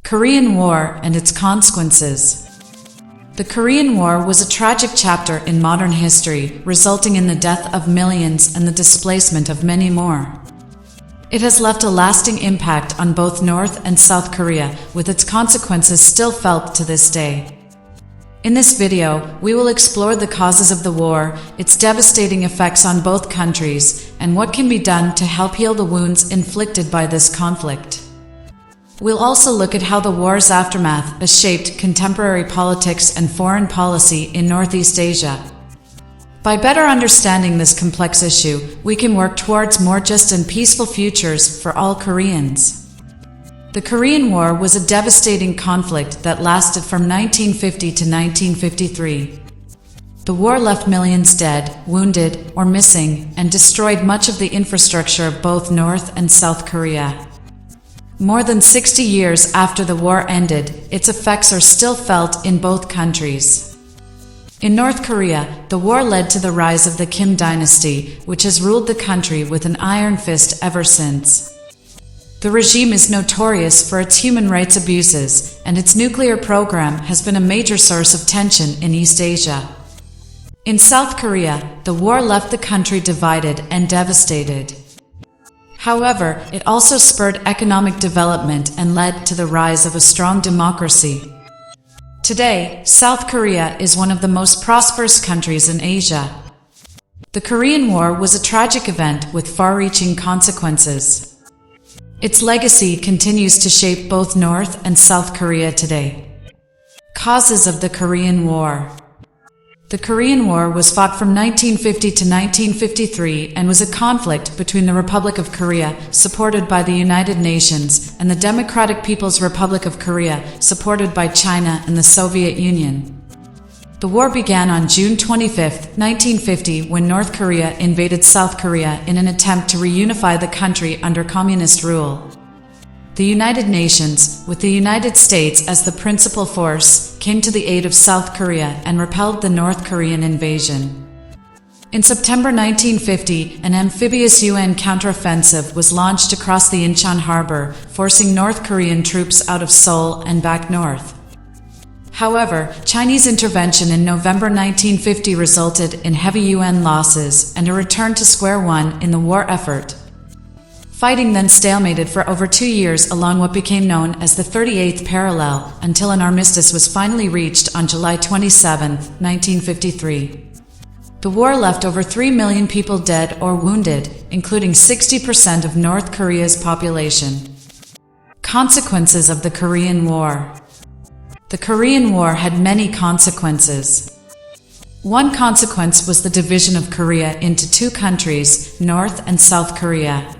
Korean War and its consequences. The Korean War was a tragic chapter in modern history, resulting in the death of millions and the displacement of many more. It has left a lasting impact on both North and South Korea, with its consequences still felt to this day. In this video, we will explore the causes of the war, its devastating effects on both countries, and what can be done to help heal the wounds inflicted by this conflict. We'll also look at how the war's aftermath has shaped contemporary politics and foreign policy in Northeast Asia. By better understanding this complex issue, we can work towards more just and peaceful futures for all Koreans. The Korean War was a devastating conflict that lasted from 1950 to 1953. The war left millions dead, wounded, or missing, and destroyed much of the infrastructure of both North and South Korea. More than 60 years after the war ended, its effects are still felt in both countries. In North Korea, the war led to the rise of the Kim dynasty, which has ruled the country with an iron fist ever since. The regime is notorious for its human rights abuses, and its nuclear program has been a major source of tension in East Asia. In South Korea, the war left the country divided and devastated. However, it also spurred economic development and led to the rise of a strong democracy. Today, South Korea is one of the most prosperous countries in Asia. The Korean War was a tragic event with far-reaching consequences. Its legacy continues to shape both North and South Korea today. Causes of the Korean War. The Korean War was fought from 1950 to 1953 and was a conflict between the Republic of Korea, supported by the United Nations, and the Democratic People's Republic of Korea, supported by China and the Soviet Union. The war began on June 25, 1950, when North Korea invaded South Korea in an attempt to reunify the country under communist rule. The United Nations, with the United States as the principal force, came to the aid of South Korea and repelled the North Korean invasion. In September 1950, an amphibious UN counteroffensive was launched across the Incheon harbor, forcing North Korean troops out of Seoul and back north. However, Chinese intervention in November 1950 resulted in heavy UN losses and a return to square one in the war effort. Fighting then stalemated for over 2 years along what became known as the 38th parallel, until an armistice was finally reached on July 27, 1953. The war left over 3 million people dead or wounded, including 60% of North Korea's population. Consequences of the Korean War. The Korean War had many consequences. One consequence was the division of Korea into two countries, North and South Korea.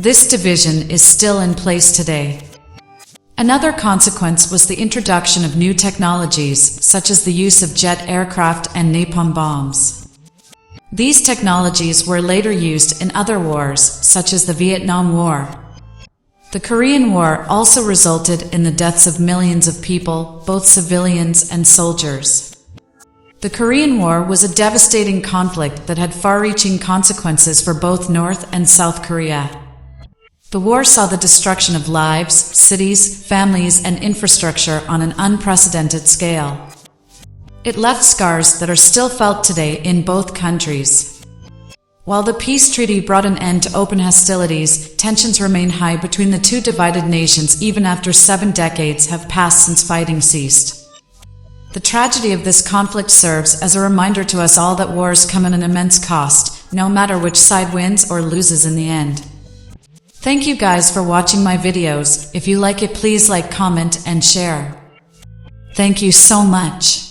This division is still in place today. Another consequence was the introduction of new technologies, such as the use of jet aircraft and napalm bombs. These technologies were later used in other wars, such as the Vietnam War. The Korean War also resulted in the deaths of millions of people, both civilians and soldiers. The Korean War was a devastating conflict that had far-reaching consequences for both North and South Korea. The war saw the destruction of lives, cities, families, and infrastructure on an unprecedented scale. It left scars that are still felt today in both countries. While the peace treaty brought an end to open hostilities, tensions remain high between the two divided nations even after 7 decades have passed since fighting ceased. The tragedy of this conflict serves as a reminder to us all that wars come at an immense cost, no matter which side wins or loses in the end. Thank you guys for watching my videos. If you like it, please like, comment, and share. Thank you so much.